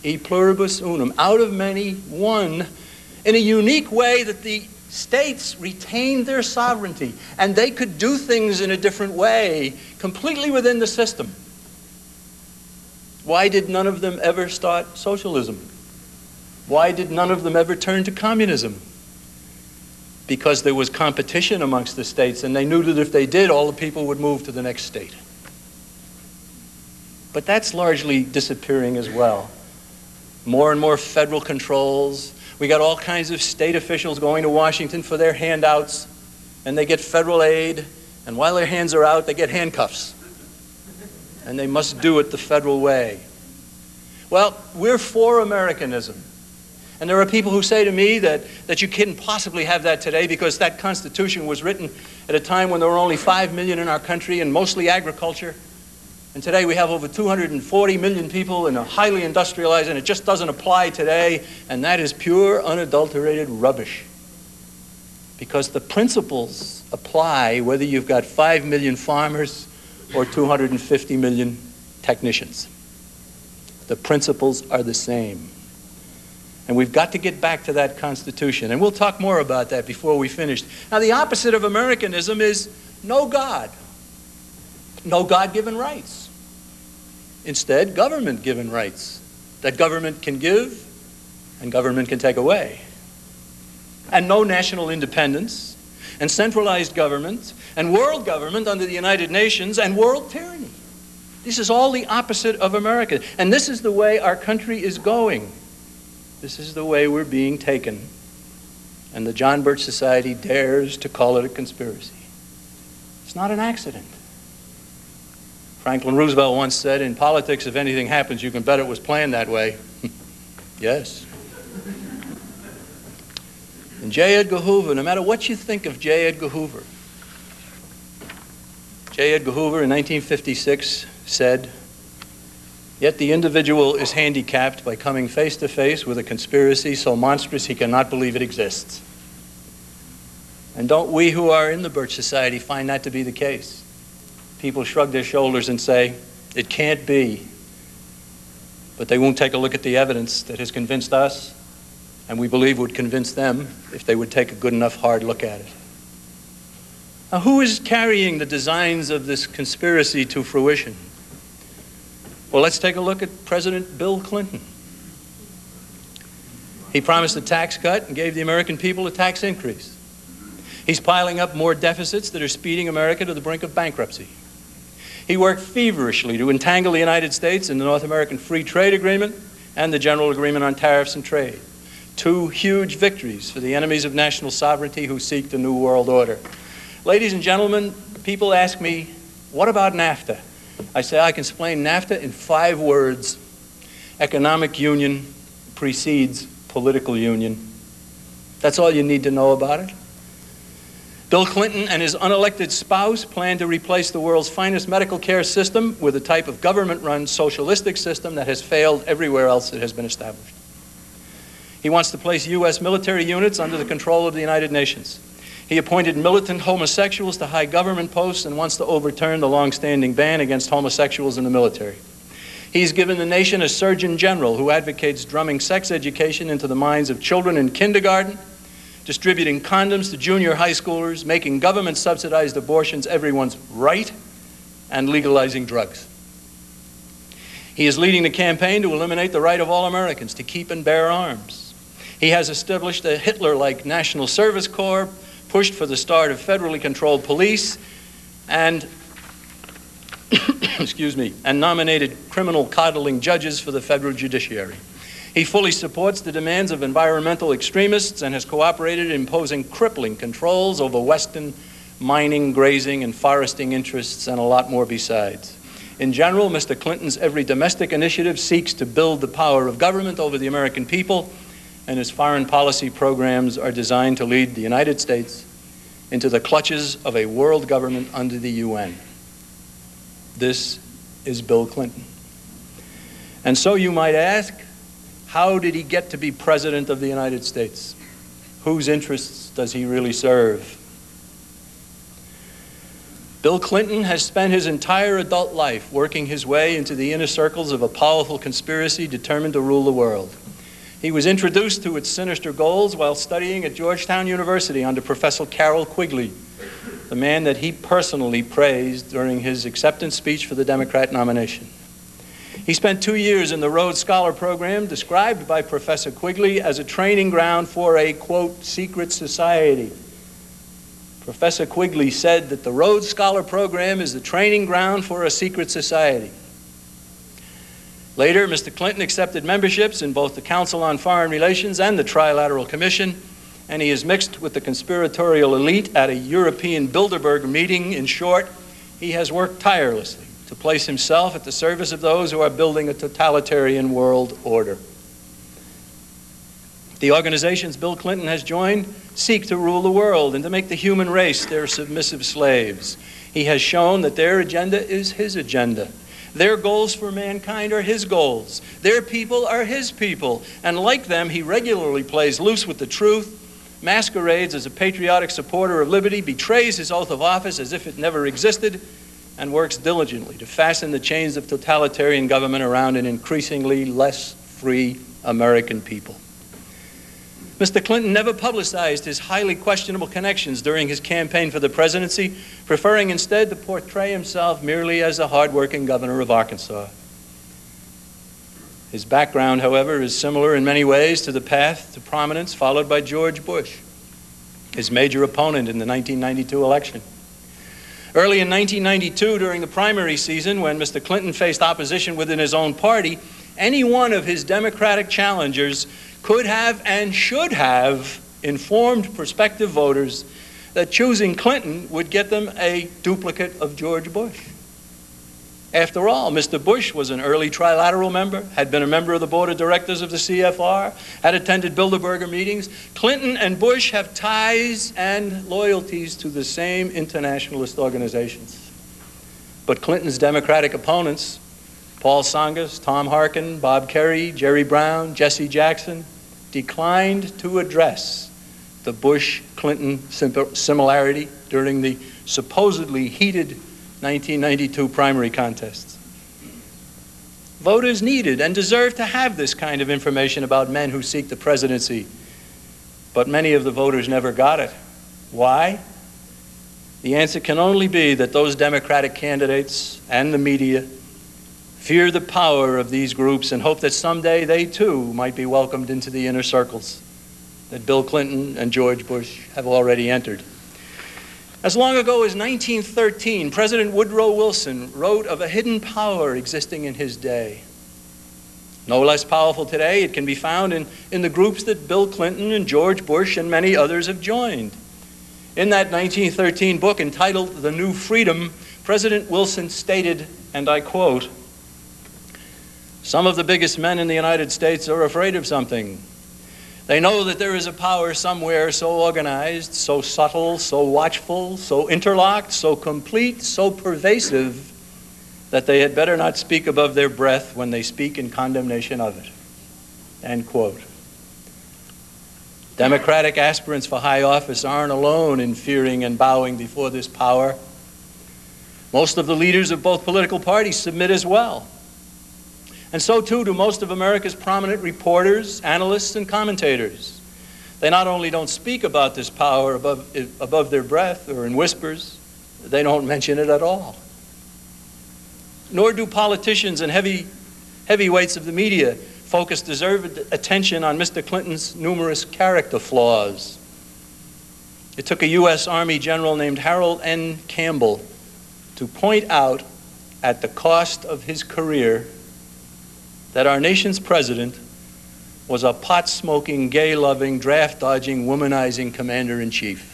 e pluribus unum, out of many, one, in a unique way that the states retained their sovereignty and they could do things in a different way, completely within the system. Why did none of them ever start socialism? Why did none of them ever turn to communism? Because there was competition amongst the states, and they knew that if they did, all the people would move to the next state. But that's largely disappearing as well. More and more federal controls. We got all kinds of state officials going to Washington for their handouts, and they get federal aid, and while their hands are out, they get handcuffs. And they must do it the federal way. Well, we're for Americanism. And there are people who say to me that you couldn't possibly have that today because that Constitution was written at a time when there were only 5 million in our country and mostly agriculture. And today we have over 240 million people and are highly industrialized, and it just doesn't apply today. And that is pure, unadulterated rubbish. Because the principles apply whether you've got 5 million farmers or 250 million technicians. The principles are the same. And we've got to get back to that Constitution. And we'll talk more about that before we finish. Now, the opposite of Americanism is no God. No God-given rights. Instead, government-given rights that government can give and government can take away. And no national independence, and centralized government, and world government under the United Nations, and world tyranny. This is all the opposite of America. And this is the way our country is going. This is the way we're being taken. And the John Birch Society dares to call it a conspiracy. It's not an accident. Franklin Roosevelt once said, in politics, if anything happens, you can bet it was planned that way. Yes. And J. Edgar Hoover, no matter what you think of J. Edgar Hoover, J. Edgar Hoover in 1956 said, "Yet the individual is handicapped by coming face to face with a conspiracy so monstrous he cannot believe it exists." And don't we who are in the Birch Society find that to be the case? People shrug their shoulders and say, it can't be. But they won't take a look at the evidence that has convinced us, and we believe would convince them if they would take a good enough hard look at it. Now, who is carrying the designs of this conspiracy to fruition? Well, let's take a look at President Bill Clinton. He promised a tax cut and gave the American people a tax increase. He's piling up more deficits that are speeding America to the brink of bankruptcy. He worked feverishly to entangle the United States in the North American Free Trade Agreement and the General Agreement on Tariffs and Trade. Two huge victories for the enemies of national sovereignty who seek the New World Order. Ladies and gentlemen, people ask me, what about NAFTA? I say I can explain NAFTA in 5 words. Economic union precedes political union. That's all you need to know about it. Bill Clinton and his unelected spouse plan to replace the world's finest medical care system with a type of government-run socialistic system that has failed everywhere else it has been established. He wants to place U.S. military units under the control of the United Nations. He appointed militant homosexuals to high government posts and wants to overturn the long-standing ban against homosexuals in the military. He's given the nation a surgeon general who advocates drumming sex education into the minds of children in kindergarten, distributing condoms to junior high schoolers, making government-subsidized abortions everyone's right, and legalizing drugs. He is leading the campaign to eliminate the right of all Americans to keep and bear arms. He has established a Hitler-like National Service Corps, pushed for the start of federally controlled police, and and nominated criminal coddling judges for the federal judiciary. He fully supports the demands of environmental extremists and has cooperated in imposing crippling controls over Western mining, grazing, and foresting interests, and a lot more besides. In general, Mr. Clinton's every domestic initiative seeks to build the power of government over the American people, and his foreign policy programs are designed to lead the United States into the clutches of a world government under the UN. This is Bill Clinton. And so you might ask, how did he get to be President of the United States? Whose interests does he really serve? Bill Clinton has spent his entire adult life working his way into the inner circles of a powerful conspiracy determined to rule the world. He was introduced to its sinister goals while studying at Georgetown University under Professor Carroll Quigley, the man that he personally praised during his acceptance speech for the Democrat nomination. He spent 2 years in the Rhodes Scholar Program, described by Professor Quigley as a training ground for a, quote, secret society. Professor Quigley said that the Rhodes Scholar Program is the training ground for a secret society. Later, Mr. Clinton accepted memberships in both the Council on Foreign Relations and the Trilateral Commission, and he is mixed with the conspiratorial elite at a European Bilderberg meeting. In short, he has worked tirelessly to place himself at the service of those who are building a totalitarian world order. The organizations Bill Clinton has joined seek to rule the world and to make the human race their submissive slaves. He has shown that their agenda is his agenda. Their goals for mankind are his goals. Their people are his people. And like them, he regularly plays loose with the truth, masquerades as a patriotic supporter of liberty, betrays his oath of office as if it never existed, and works diligently to fasten the chains of totalitarian government around an increasingly less free American people. Mr. Clinton never publicized his highly questionable connections during his campaign for the presidency, preferring instead to portray himself merely as a hard-working governor of Arkansas. His background, however, is similar in many ways to the path to prominence followed by George Bush, his major opponent in the 1992 election. Early in 1992, during the primary season, when Mr. Clinton faced opposition within his own party, any one of his Democratic challengers could have and should have informed prospective voters that choosing Clinton would get them a duplicate of George Bush. After all, Mr. Bush was an early trilateral member, had been a member of the board of directors of the CFR, had attended Bilderberger meetings. Clinton and Bush have ties and loyalties to the same internationalist organizations. But Clinton's Democratic opponents, Paul Tsongas, Tom Harkin, Bob Kerrey, Jerry Brown, Jesse Jackson, declined to address the Bush-Clinton similarity during the supposedly heated 1992 primary contests. Voters needed and deserved to have this kind of information about men who seek the presidency, but many of the voters never got it. Why? The answer can only be that those Democratic candidates and the media fear the power of these groups and hope that someday they too might be welcomed into the inner circles that Bill Clinton and George Bush have already entered. As long ago as 1913, President Woodrow Wilson wrote of a hidden power existing in his day. No less powerful today, it can be found in the groups that Bill Clinton and George Bush and many others have joined. In that 1913 book entitled The New Freedom, President Wilson stated, and I quote, "Some of the biggest men in the United States are afraid of something. They know that there is a power somewhere so organized, so subtle, so watchful, so interlocked, so complete, so pervasive, that they had better not speak above their breath when they speak in condemnation of it." End quote. Democratic aspirants for high office aren't alone in fearing and bowing before this power. Most of the leaders of both political parties submit as well. And so too do most of America's prominent reporters, analysts, and commentators. They not only don't speak about this power above their breath or in whispers, they don't mention it at all. Nor do politicians and heavyweights of the media focus deserved attention on Mr. Clinton's numerous character flaws. It took a U.S. Army general named Harold N. Campbell to point out at the cost of his career that our nation's president was a pot-smoking, gay-loving, draft-dodging, womanizing commander-in-chief.